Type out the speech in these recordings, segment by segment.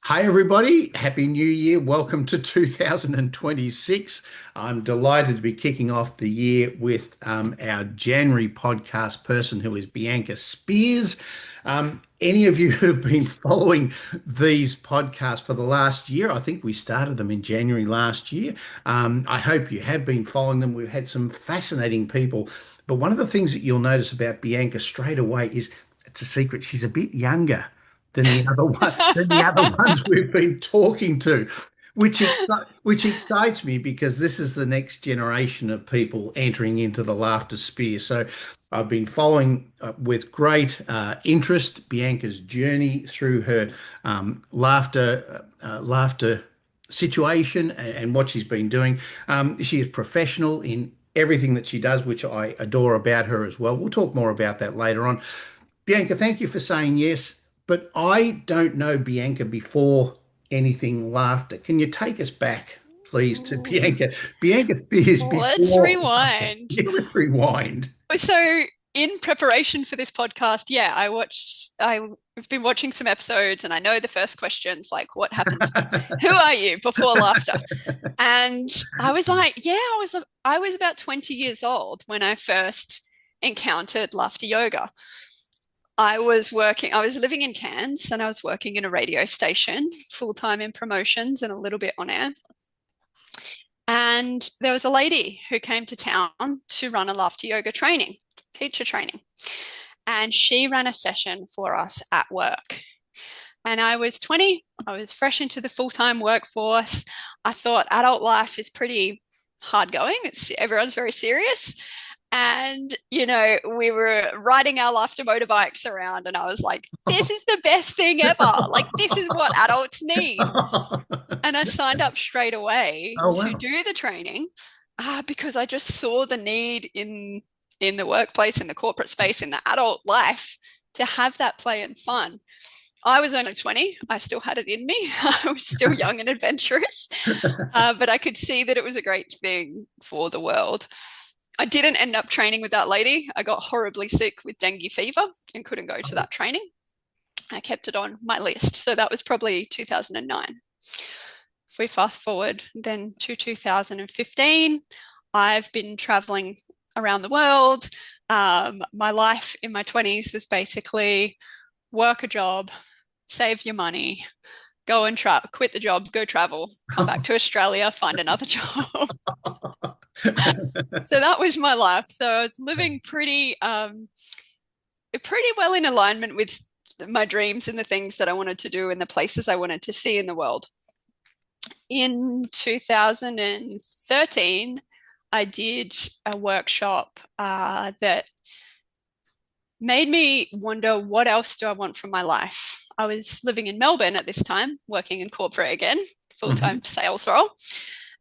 Hey everybody, Happy New Year. Welcome to 2026. I'm delighted to be kicking off the year with our January podcast person who is Bianca Spears. Any of you who've been following these podcasts for the last year, I think we started them in January last year. I hope you have been following them. We've had some fascinating people. But one of the things that you'll notice about Bianca straight away is it's a secret. She's a bit younger than the other ones we've been talking to, which excites me because this is the next generation of people entering into the laughter sphere. So I've been following with great interest Bianca's journey through her laughter situation and what she's been doing. She is professional in everything that she does, which I adore about her as well. We'll talk more about that later on. Bianca, thank you for saying yes, but I don't know Bianca before anything laughter. Can you take us back, please, to Ooh, Bianca? Bianca Spears let's before laughter. rewind. Yeah, let's rewind. So, in preparation for this podcast, yeah, I've been watching some episodes and I know the first questions like, what happens? Who are you before laughter? And I was like, yeah, I was about 20 years old when I first encountered laughter yoga. I was living in Cairns and I was working in a radio station, full time in promotions and a little bit on air. And there was a lady who came to town to run a laughter yoga training, teacher training. And she ran a session for us at work. And I was 20, I was fresh into the full time workforce. I thought adult life is pretty hard going. Everyone's very serious. And, we were riding our laughter motorbikes around, and I was like, this is the best thing ever. Like, this is what adults need. Oh, And I signed up straight away to wow. do the training because I just saw the need in the workplace, in the corporate space, in the adult life to have that play and fun. I was only 20. I still had it in me. I was still young and adventurous, but I could see that it was a great thing for the world. I didn't end up training with that lady. I got horribly sick with dengue fever and couldn't go to that training. I kept it on my list. So that was probably 2009. If we fast forward then to 2015, I've been traveling around the world. My life in my 20s was basically work a job, save your money, go and quit the job, go travel, come back to Australia, find another job. So that was my life. So I was living pretty well in alignment with my dreams and the things that I wanted to do and the places I wanted to see in the world. In 2013, I did a workshop that made me wonder, what else do I want from my life? I was living in Melbourne at this time, working in corporate again, full-time Mhm. sales role,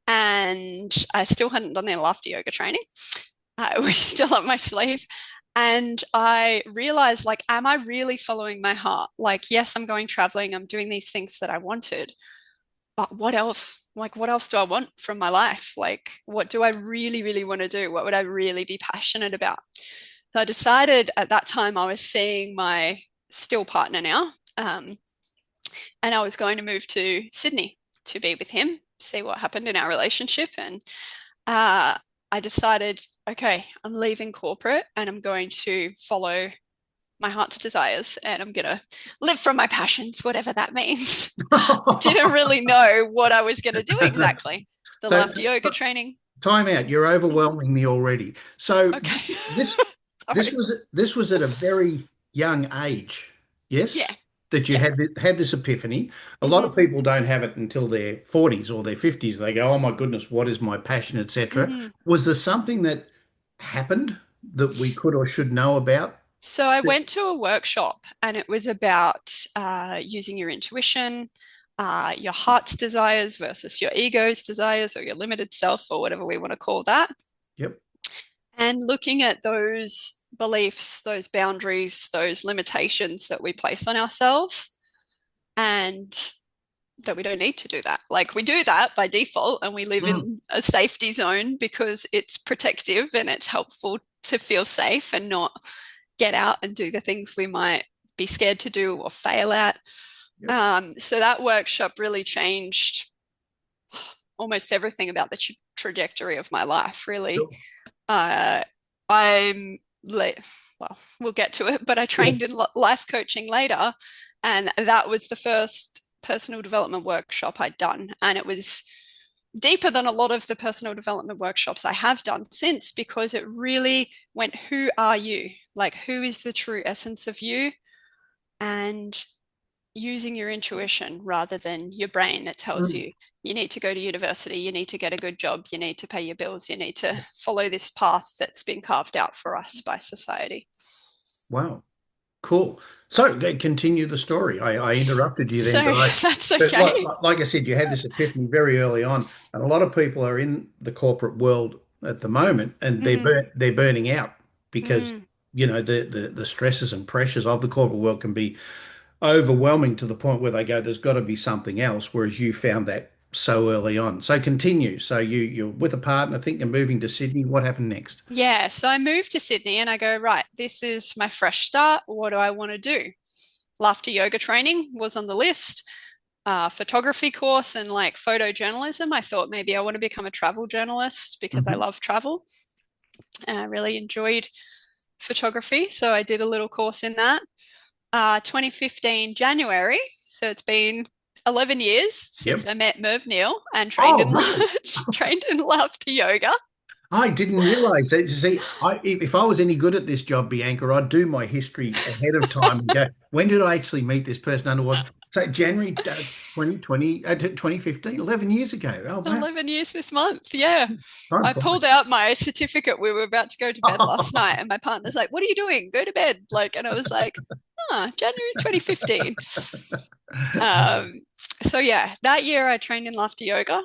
and I still hadn't done the laughter yoga training. It was still up my sleeve. And I realized, like, am I really following my heart? Like, yes, I'm going traveling, I'm doing these things that I wanted, but what else? Like, what else do I want from my life? Like, what do I really, really want to do? What would I really be passionate about? So I decided at that time I was seeing my still partner now, and I was going to move to Sydney to be with him, see what happened in our relationship. And I decided, okay, I'm leaving corporate and I'm going to follow my heart's desires and I'm going to live from my passions, whatever that means. I didn't really know what I was going to do exactly. The So, laughter yoga training. time out. You're Mhm. overwhelming me already. So, Okay. this Sorry. this was at a very young age, yes, Yeah. that you Yeah. had this epiphany. A lot Hmm. of people don't have it until their 40s or their 50s. They go, "Oh my goodness, what is my passion, etc." Hmm. Was there something that happened that we could or should know about? So I went to a workshop and it was about using your intuition, your heart's desires versus your ego's desires or your limited self or whatever we want to call that. Yep. And looking at those beliefs, those boundaries, those limitations that we place on ourselves, and that we don't need to do that. Like we do that by default and we live Mm. in a safety zone because it's protective and it's helpful to feel safe and not get out and do the things we might be scared to do or fail at. Yep. So that workshop really changed almost everything about the trajectory of my life, really. Sure. Uh, I'm late. Well, we'll get to it, but I Yeah. trained in life coaching later, and that was the first personal development workshop I'd done. And it was deeper than a lot of the personal development workshops I have done since because it really went, who are you? Like, who is the true essence of you? And using your intuition rather than your brain that tells Mm. you you need to go to university, you need to get a good job, you need to pay your bills, you need to follow this path that's been carved out for us by society. Wow. Cool. So continue the story. I interrupted you then, So that's but okay. like I said, you had this epiphany very early on, and a lot of people are in the corporate world at the moment, and Mm-hmm. they're burning out because Mm. the stresses and pressures of the corporate world can be overwhelming to the point where they go, "There's got to be something else." Whereas you found that so early on. So continue. So you're with a partner, I think you're moving to Sydney. What happened next? Yeah, so I moved to Sydney and I go, right, this is my fresh start. What do I want to do? Laughter yoga training was on the list. Photography course and like photojournalism. I thought maybe I want to become a travel journalist because I Hmm. love travel and I really enjoyed photography. So I did a little course in that. 2015 January. So it's been 11 years since Yep. I met Merv Neal and Oh, right. trained in laughter yoga. I didn't realize that. See, if I was any good at this job, Bianca, I'd do my history ahead of time and go, when did I actually meet this person under what? So January 2020, 2015, 11 years ago. Oh, wow. 11 years this month. Yeah. Time I pulled flies. out my certificate. We were about to go to bed last night, and my partner's like, "What are you doing? Go to bed." Like, and I was like, January 2015. Um, so yeah, that year I trained in laughter yoga.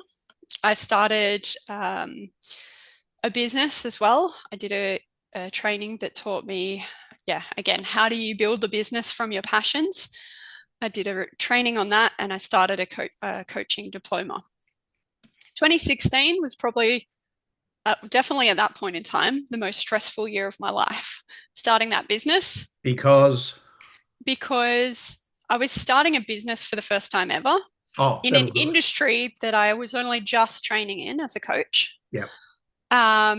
I started a business as well. I did a training that taught me, yeah, again, how do you build a business from your passions? I did a training on that and I started a coaching diploma. 2016 was probably definitely at that point in time the most stressful year of my life, starting that business Because, because I was starting a business for the first time ever oh, in an that'll do it. industry that I was only just training in as a coach. Yeah.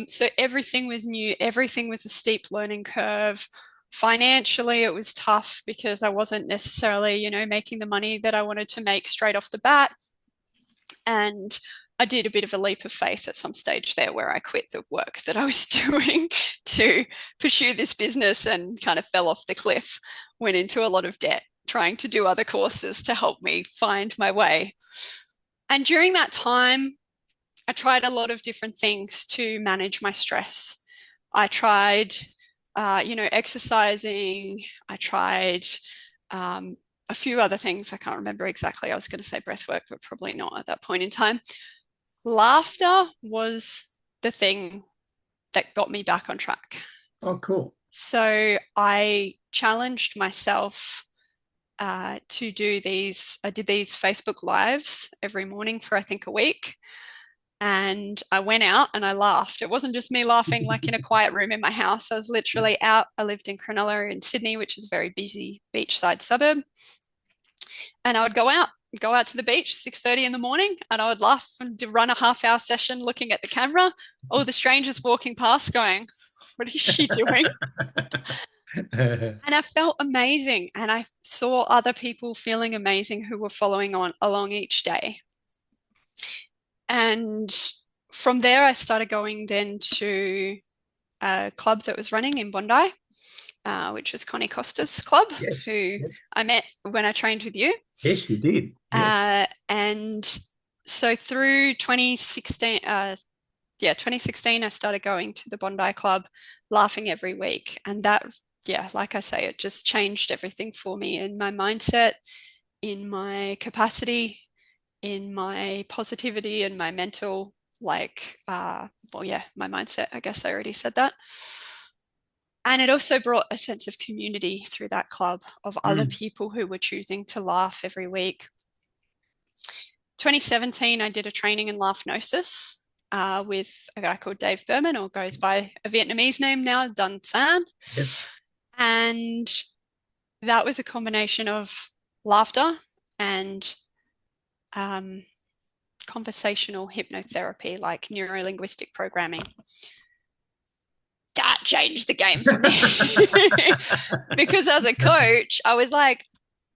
So everything was new, everything was a steep learning curve. Financially, it was tough because I wasn't necessarily, making the money that I wanted to make straight off the bat. And I did a bit of a leap of faith at some stage there where I quit the work that I was doing to pursue this business and kind of fell off the cliff, went into a lot of debt, trying to do other courses to help me find my way. And during that time, I tried a lot of different things to manage my stress. I tried, exercising. I tried a few other things. I can't remember exactly. I was going to say breath work, but probably not at that point in time. Laughter was the thing that got me back on track. Oh, cool. So I challenged myself to do these. I did these Facebook Lives every morning for I think a week. And I went out and I laughed. It wasn't just me laughing like in a quiet room in my house. I was literally out. I lived in Cronulla in Sydney, which is a very busy beachside suburb. And I would go out to the beach 6:30 in the morning and I would laugh and run a half-hour session looking at the camera. All the strangers walking past going, what is she doing? And I felt amazing. And I saw other people feeling amazing who were following on along each day. And from there, I started going then to a club that was running in Bondi, which was Connie Costa's club, Yes. who Yes. I met when I trained with you. Yes, you did. Yes. And so through 2016, I started going to the Bondi Club, laughing every week. And that, yeah, like I say, it just changed everything for me in my mindset, in my capacity, in my positivity and my mental, my mindset. I guess I already said that. And it also brought a sense of community through that club of other Mm. people who were choosing to laugh every week. 2017, I did a training in laughnosis with a guy called Dave Berman, or goes by a Vietnamese name now, Dun San. Yes. And that was a combination of laughter and um, conversational hypnotherapy, like neuro-linguistic programming. That changed the game for me. Because as a coach, I was like,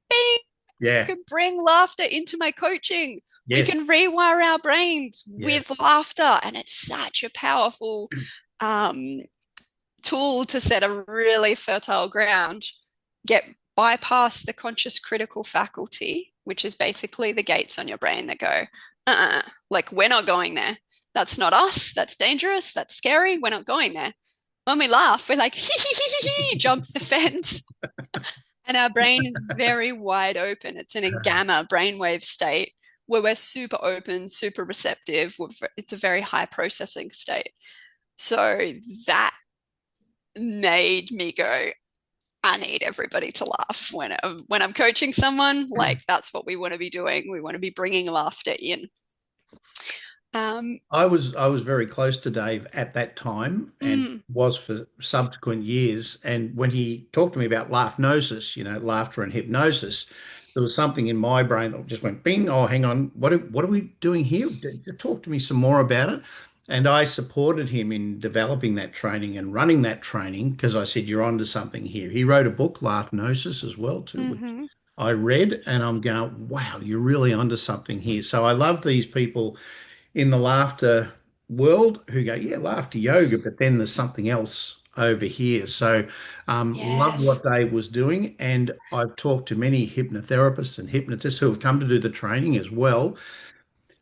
bing, Yeah. can bring laughter into my coaching. We Yes. can rewire our brains Yes. with laughter. And it's such a powerful um, tool to set a really fertile ground, get bypass the conscious critical faculty, which is basically the gates on your brain that go, like, we're not going there. That's not us. That's dangerous. That's scary. We're not going there. When we laugh, we're like, jump the fence. And our brain is very wide open. It's in a gamma brainwave state where we're super open, super receptive. It's a very high processing state. So that made me go, I need everybody to laugh when I'm coaching someone. Like that's what we want to be doing. We want to be bringing laughter in. Um, I was very close to Dave at that time and mm, was for subsequent years. And when he talked to me about laughnosis, laughter and hypnosis, there was something in my brain that just went bing. Oh, hang on. What are we doing here? Talk to me some more about it. And I supported him in developing that training and running that training because I said, you're onto something here. He wrote a book, Laughnosis, as well, too, which mm-hmm. I read, and I'm going, wow, you're really onto something here. So I love these people in the laughter world who go, yeah, laughter yoga, but then there's something else over here. So, love Yes. what Dave was doing. And I've talked to many hypnotherapists and hypnotists who have come to do the training as well.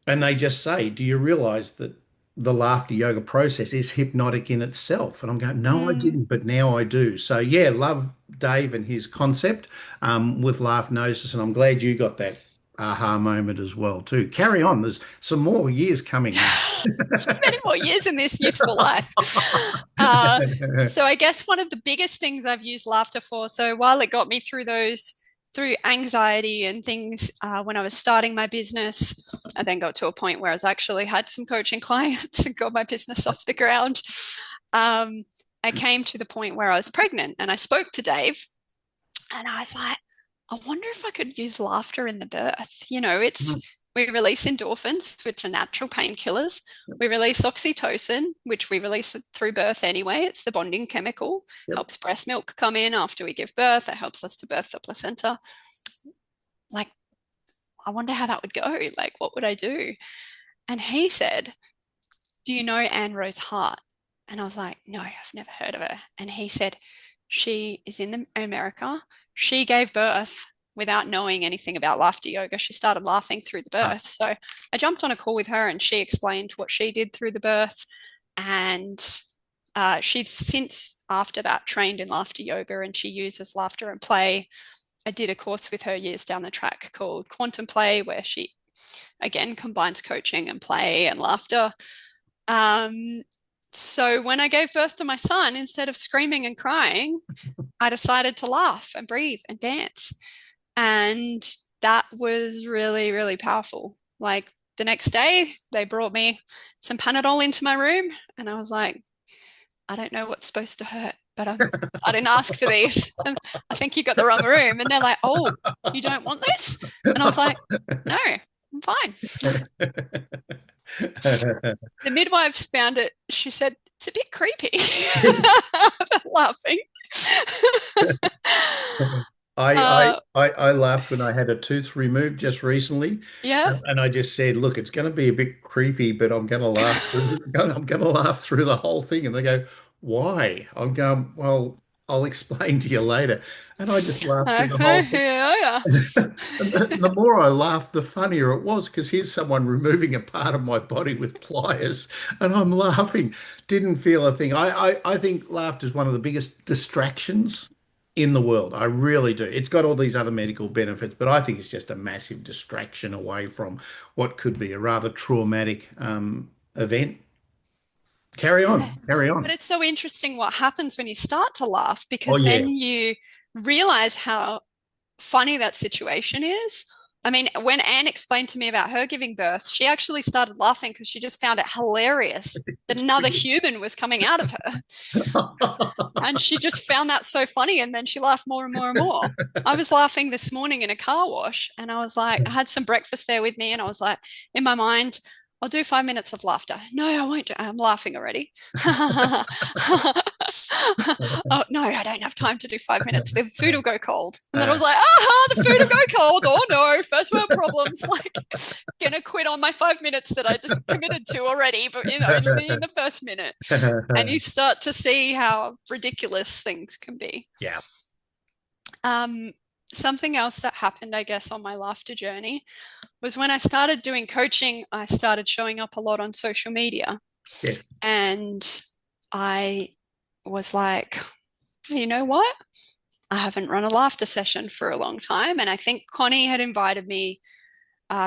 And they just say, do you realize that the laughter yoga process is hypnotic in itself? And I'm going, no, I Mm. didn't, but now I do. So, yeah, love Dave and his concept with laugh gnosis. And I'm glad you got that aha moment as well, too. Carry on. There's some more years coming. So many more years in this youthful life. Uh, so I guess one of the biggest things I've used laughter for, so while it got me through anxiety and things when I was starting my business, I then got to a point where I was actually had some coaching clients and got my business off the ground. Um, I came to the point where I was pregnant and I spoke to Dave and I was like, I wonder if I could use laughter in the birth. We release endorphins, which are natural painkillers. We release oxytocin, which we release through birth anyway. It's the bonding chemical, Yep. helps breast milk come in after we give birth. It helps us to birth the placenta. Like, I wonder how that would go. Like, what would I do? And he said, do you know Anne Rose Hart? And I was like, no, I've never heard of her. And he said, she is in America. She gave birth without knowing anything about laughter yoga. She started laughing through the Ah, birth. So I jumped on a call with her and she explained what she did through the birth. And she's since, after that, trained in laughter yoga and she uses laughter and play. I did a course with her years down the track called Quantum Play, where she again combines coaching and play and laughter. Um, so when I gave birth to my son, instead of screaming and crying, I decided to laugh and breathe and dance. And that was really, really powerful. Like the next day, they brought me some Panadol into my room, and I was like, I don't know what's supposed to hurt, but I didn't ask for these. And I think you got the wrong room. And they're like, oh, you don't want this? And I was like, no, I'm fine. The midwives found it. She said, it's a bit creepy. Laughing. I, I uh, I laughed when I had a tooth removed just recently, yeah. and I just said, "Look, it's going to be a bit creepy, but I'm going to laugh. I'm going to laugh through the whole thing." And they go, "Why?" I'm going, "Well, I'll explain to you later." And I just laughed through the Okay, whole thing. yeah, And the more I laughed, the funnier it was because here's someone removing a part of my body with pliers, and I'm laughing. Didn't feel a thing. I think laughter is one of the biggest distractions in the world. I really do. It's got all these other medical benefits, but I think it's just a massive distraction away from what could be a rather traumatic event. Carry yeah. on, carry But on. it's so interesting what happens when you start to laugh Oh because yeah, then you realize how funny that situation is, I mean, when Anne explained to me about her giving birth, she actually started laughing because she just found it hilarious that It's another pretty human was coming out of her. good. And she just found that so funny. And then she laughed more and more and more. I was laughing this morning in a car wash and I was like, I had some breakfast there with me and I was like, in my mind, I'll do 5 minutes of laughter. No, I won't. I'm laughing already. Oh, no, I don't have time to do 5 minutes. The food will go cold. And then I was like, the food will go cold. Oh no, first world problems. Like, gonna quit on my 5 minutes that I just committed to already, but only in the first minute. And you start to see how ridiculous things can be. Yeah. Um, Something else that happened, I guess, on my laughter journey was when I started doing coaching, I started showing up a lot on social media. Yes. And I was like, you know what? I haven't run a laughter session for a long time. And I think Connie had invited me.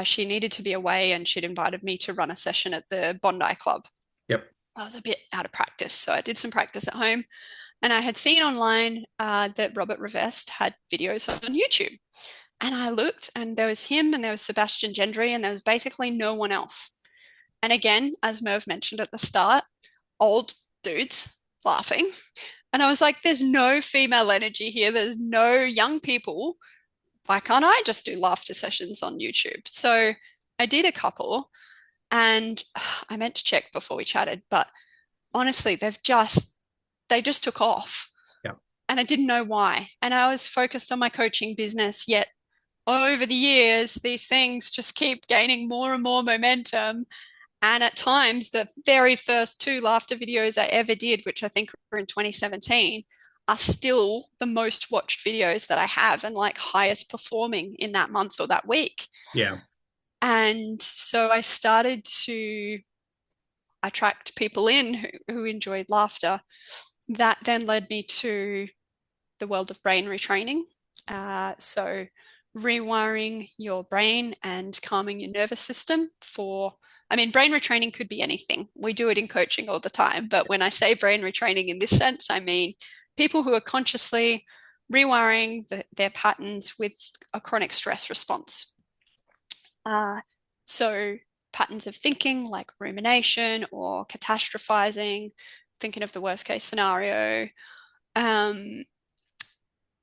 She needed to be away and she'd invited me to run a session at the Bondi Club. Yep. I was a bit out of practice. So I did some practice at home. And I had seen online that Robert Rivest had videos on YouTube. And I looked and there was him and there was Sebastian Gendry and there was basically no one else. And again, as Merv mentioned at the start, old dudes laughing. And I was like, there's no female energy here. There's no young people. Why can't I just do laughter sessions on YouTube? So I did a couple and I meant to check before we chatted, but honestly, they just took off Yep. and I didn't know why. And I was focused on my coaching business, yet over the years, these things just keep gaining more and more momentum. And at times, the very first two laughter videos I ever did, which I think were in 2017, are still the most watched videos that I have and like highest performing in that month or that week. Yeah. And so I started to attract people in who enjoyed laughter. That then led me to the world of brain retraining. So rewiring your brain and calming your nervous system I mean, brain retraining could be anything. We do it in coaching all the time. But when I say brain retraining in this sense, I mean people who are consciously rewiring their patterns with a chronic stress response. So patterns of thinking like rumination or catastrophizing, thinking of the worst case scenario, um,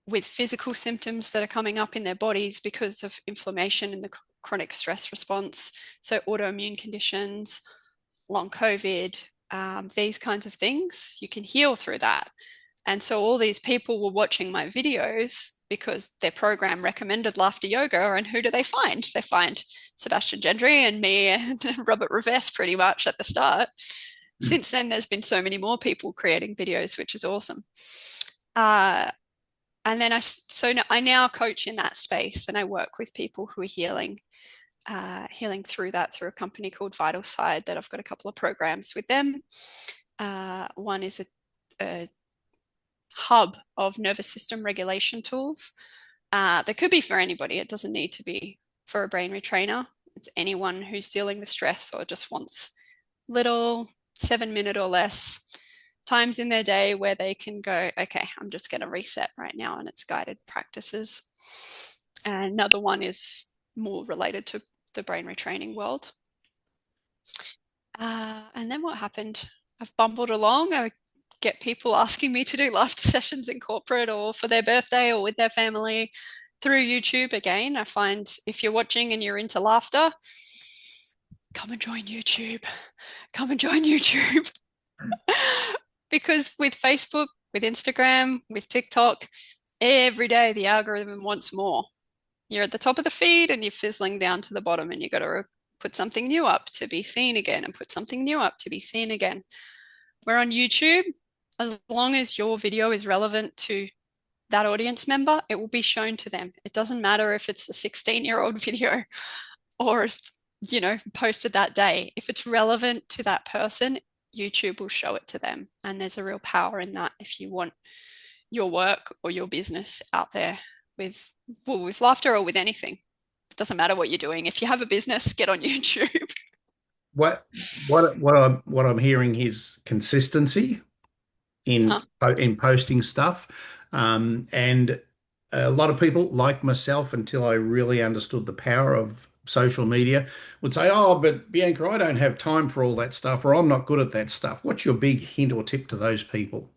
with physical symptoms that are coming up in their bodies because of inflammation in the chronic stress response. So autoimmune conditions, long COVID, these kinds of things, you can heal through that. And so all these people were watching my videos because their program recommended laughter yoga. And who do they find? They find Sebastian Gendry and me and Robert Rivest pretty much at the start. Since then, there's been so many more people creating videos, which is awesome. And then I now coach in that space and I work with people who are healing through that through a company called Vital Side that I've got a couple of programs with them. One is a hub of nervous system regulation tools that could be for anybody. It doesn't need to be for a brain retrainer. It's anyone who's dealing with stress or just wants little 7 minute or less times in their day where they can go, okay, I'm just going to reset right now. And it's guided practices. And another one is more related to the brain retraining world. And then what happened? I've bumbled along. I get people asking me to do laughter sessions in corporate or for their birthday or with their family through YouTube. Again, I find if you're watching and you're into laughter, come and join YouTube. Come and join YouTube. Because with Facebook, with Instagram, with TikTok, every day the algorithm wants more. You're at the top of the feed and you're fizzling down to the bottom, and you got to put something new up to be seen again and put something new up to be seen again. We're on YouTube. As long as your video is relevant to that audience member, it will be shown to them. It doesn't matter if it's a 16-year-old video or if, posted that day. If it's relevant to that person, YouTube will show it to them. And there's a real power in that if you want your work or your business out there with laughter or with anything. It doesn't matter what you're doing. If you have a business, get on YouTube. What what I'm hearing is consistency Huh. in posting stuff, and A lot of people, like myself, until I really understood the power of social media, would say, "Oh, but Bianca, I don't have time for all that stuff, or I'm not good at that stuff." What's your big hint or tip to those people?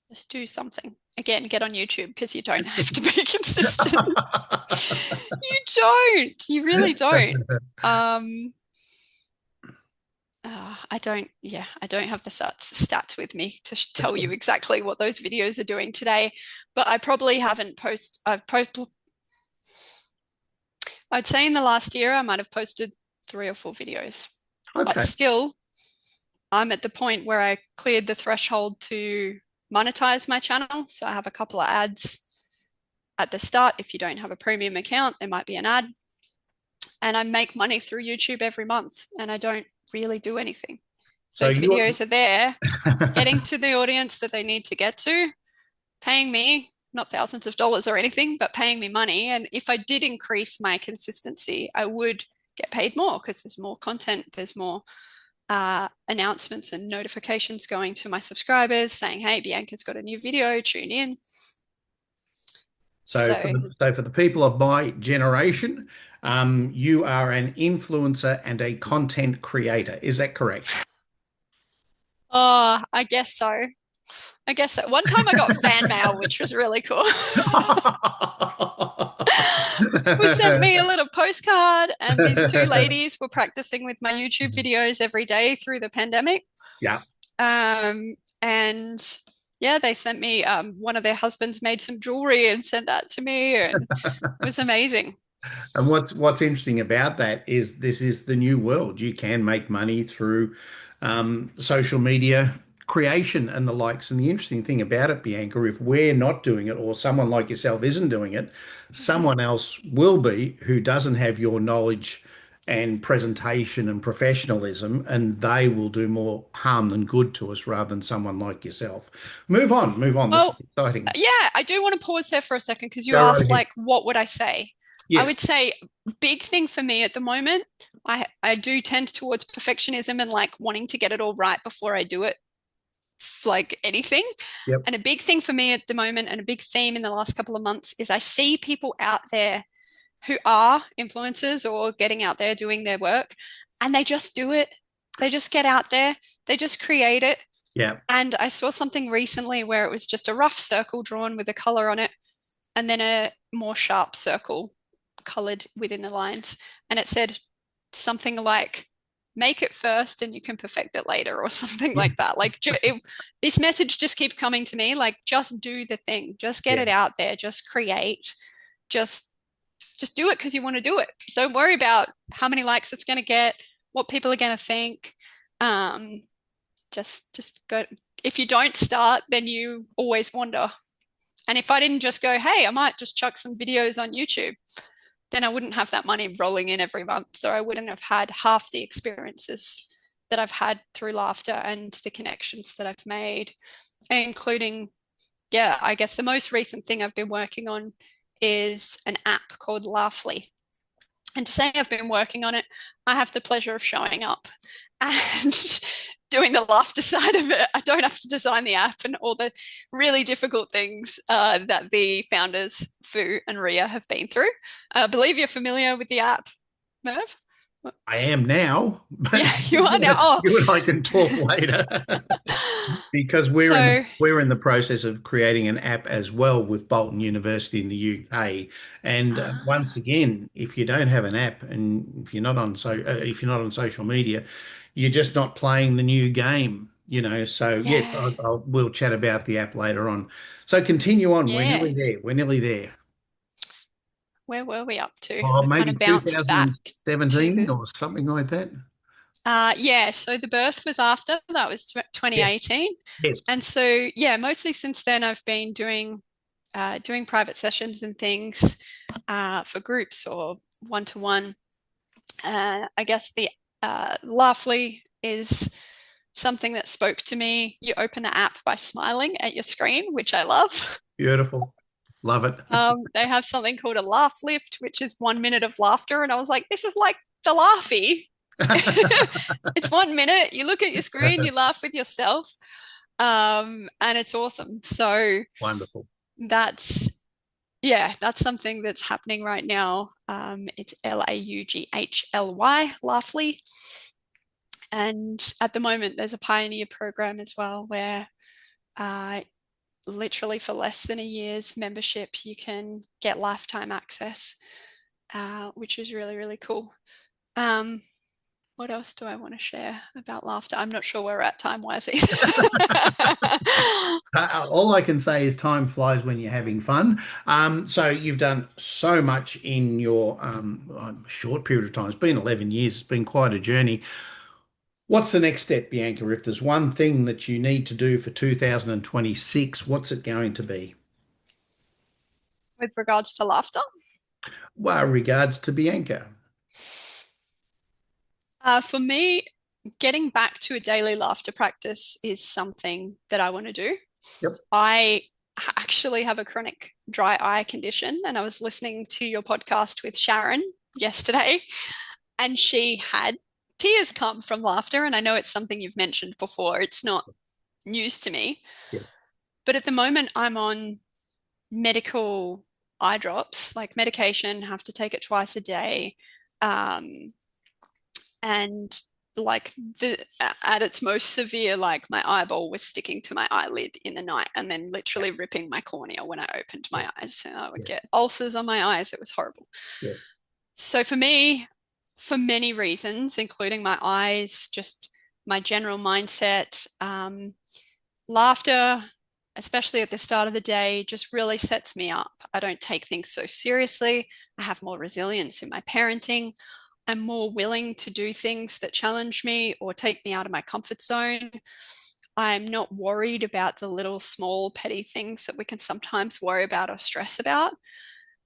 Just do something. Again, get on YouTube because you don't have to be consistent. You don't. You really don't. Um, I don't have the stats with me to tell you exactly what those videos are doing today, but I probably haven't I'd say in the last year I might have posted 3 or 4 videos. But Okay. still, I'm at the point where I cleared the threshold to monetize my channel. So I have a couple of ads at the start. If you don't have a premium account, there might be an ad. And I make money through YouTube every month and I don't really do anything. So Those you videos are there, getting to the audience that they need to get to, paying me, not thousands of dollars or anything, but paying me money. And if I did increase my consistency, I would get paid more because there's more content, there's more announcements and notifications going to my subscribers saying, hey, Bianca's got a new video, tune in. so So, for the people of my generation, you are an influencer and a content creator. Is that correct? oh, I guess so. I guess so. One time I got fan mail, which was really cool. We sent me a little postcard, and these 2 ladies were practicing with my YouTube videos every day through the pandemic. Yeah. And yeah, they sent me one of their husbands made some jewelry and sent that to me, and it was amazing. And what's interesting about that is this is the new world. You can make money through social media creation and the likes. And the interesting thing about it, Bianca, if we're not doing it or someone like yourself isn't doing it, Mhm. someone else will be who doesn't have your knowledge and presentation and professionalism, and they will do more harm than good to us rather than someone like yourself. Move on, move on. This is Well, exciting. yeah, I do want to pause there for a second because you Go right asked, ahead. like, what would I say? I Yes. would say big thing for me at the moment, I do tend towards perfectionism and like wanting to get it all right before I do it, like anything. Yep. And a big thing for me at the moment, and a big theme in the last couple of months, is I see people out there who are influencers or getting out there doing their work, and they just do it. They just get out there, they just create it. Yeah. And I saw something recently where it was just a rough circle drawn with a color on it, and then a more sharp circle colored within the lines. And it said something like, make it first and you can perfect it later, or something like that. Like, this message just keeps coming to me, like, just do the thing, just get Yeah. it out there, just create, just just do it because you want to do it. Don't worry about how many likes it's going to get, what people are going to think. Um, just go. If you don't start, then you always wonder. And if I didn't just go, hey, I might just chuck some videos on YouTube, then I wouldn't have that money rolling in every month, or I wouldn't have had half the experiences that I've had through laughter and the connections that I've made, including, yeah, I guess the most recent thing I've been working on is an app called Laughly. And to say I've been working on it, I have the pleasure of showing up and doing the laughter side of it. I don't have to design the app and all the really difficult things that the founders, Fu and Ria, have been through. I believe you're familiar with the app, Merv? I am now, but Yeah, you are now. Oh, you and I can talk later because so we're in the process of creating an app as well with Bolton University in the UK. And once again, if you don't have an app and if you're not on social media, you're just not playing the new game. So yes, yeah, we'll chat about the app later on. So continue on. We're yeah. nearly there. We're nearly there. Where were we up to? Oh, I kind maybe of bounced back to 2017 the or something like that. yeah, so the birth was after that was Yes. 2018. Yes. And so yeah, mostly since then I've been doing private sessions and things for groups or one to one. I guess the Laughly is something that spoke to me. You open the app by smiling at your screen, which I love. Beautiful. Love it. They have something called a laugh lift, which is 1 minute of laughter, and I was like, this is like the laughy. It's 1 minute. You look at your screen, you laugh with yourself. And it's awesome. So Wonderful. that's yeah, that's something that's happening right now. It's Laughly, Laughly. And at the moment, there's a pioneer program as well where uh, literally for less than a year's membership, you can get lifetime access, which is really, really cool. Um, what else do I want to share about laughter? I'm not sure where we're at time wise either. All I can say is time flies when you're having fun. So you've done so much in your short period of time. It's been 11 years. It's been quite a journey. What's the next step, Bianca? If there's one thing that you need to do for 2026, what's it going to be? With regards to laughter, Well, regards to Bianca. for me, getting back to a daily laughter practice is something that I want to do. Yep. I actually have a chronic dry eye condition, and I was listening to your podcast with Sharon yesterday, and she had tears come from laughter. And I know it's something you've mentioned before, it's not news to me. Yeah. But at the moment, I'm on medical eye drops, like medication, have to take it twice a day. Um, and like the at its most severe, like my eyeball was sticking to my eyelid in the night and then literally ripping my cornea when I opened Yeah. my eyes. So I would Yeah. get ulcers on my eyes. It was horrible. Yeah. So for me, for many reasons, including my eyes, just my general mindset, laughter, especially at the start of the day, just really sets me up. I don't take things so seriously. I have more resilience in my parenting. I'm more willing to do things that challenge me or take me out of my comfort zone. I'm not worried about the little small petty things that we can sometimes worry about or stress about.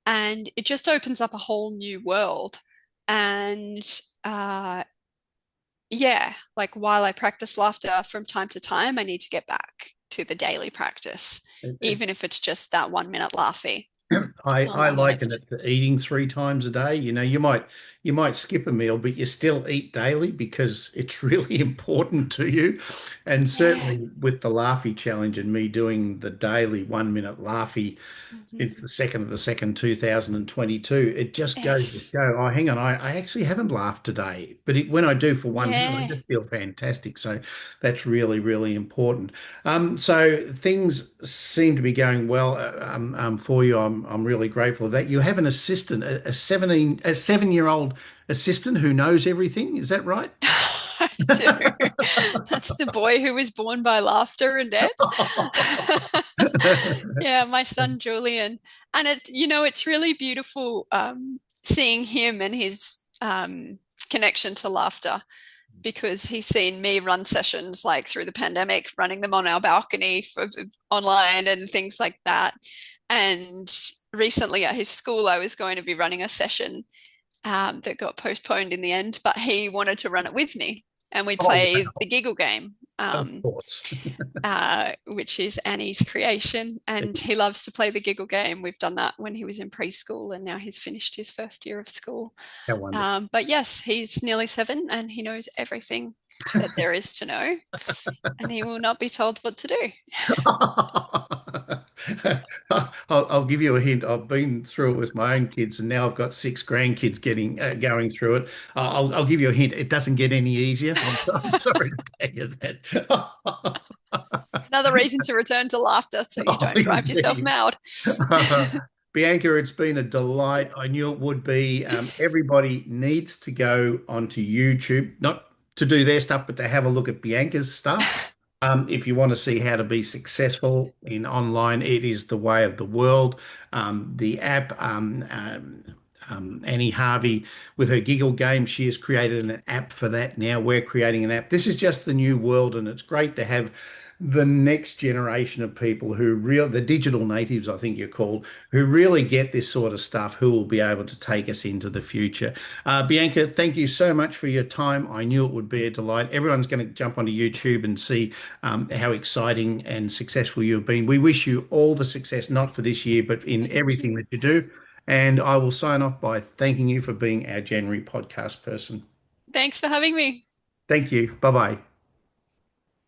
And it just opens up a whole new world. And uh, yeah, like while I practice laughter from time to time, I need to get back to the daily practice, even if it's just that 1 minute laughy on I my liken shift. it to eating 3 times a day. You know, you might skip a meal, but you still eat daily because it's really important to you. And Yeah. certainly with the Laughy challenge and me doing the daily 1 minute Laughy, Mhm. it's the second of the second, 2022. It just goes to Yes. show, oh, hang on, I actually haven't laughed today. But when I do for 1 minute, I Yeah. just feel fantastic. So that's really, really important. So things seem to be going well for you. I'm really grateful of that. You have an assistant, a 7-year-old assistant who knows everything. Is that right? I do. That's the boy who was born by laughter and dance. Yeah, my son Julian. And it's really beautiful seeing him and his connection to laughter because he's seen me run sessions like through the pandemic, running them on our balcony online and things like that. And recently at his school, I was going to be running a session that got postponed in the end, but he wanted to run it with me. And we'd Oh, play wow. the giggle game, Of course. which is Annie's creation. And he loves to play the giggle game. We've done that when he was in preschool, and now he's finished his first year of school. How wonderful. But yes, he's nearly 7 and he knows everything that there is to know, and he will not be told what to do. I'll give you a hint. I've been through it with my own kids, and now I've got 6 grandkids getting going through it. I'll give you a hint. It doesn't get any easier. I'm sorry to tell you that. Another reason to return to laughter so you Oh, don't drive yourself indeed. mad. Bianca, it's been a delight. I knew it would be. Everybody needs to go onto YouTube, not to do their stuff, but to have a look at Bianca's stuff. If you want to see how to be successful in online, it is the way of the world. The app, Annie Harvey, with her Giggle game, she has created an app for that now. We're creating an app. This is just the new world, and it's great to have the next generation of people the digital natives, I think you're called, who really get this sort of stuff, who will be able to take us into the future. Bianca, thank you so much for your time. I knew it would be a delight. Everyone's going to jump onto YouTube and see how exciting and successful you've been. We wish you all the success, not for this year, but in Thank everything you. that you do. And I will sign off by thanking you for being our January podcast person. Thanks for having me. Thank you. Bye bye.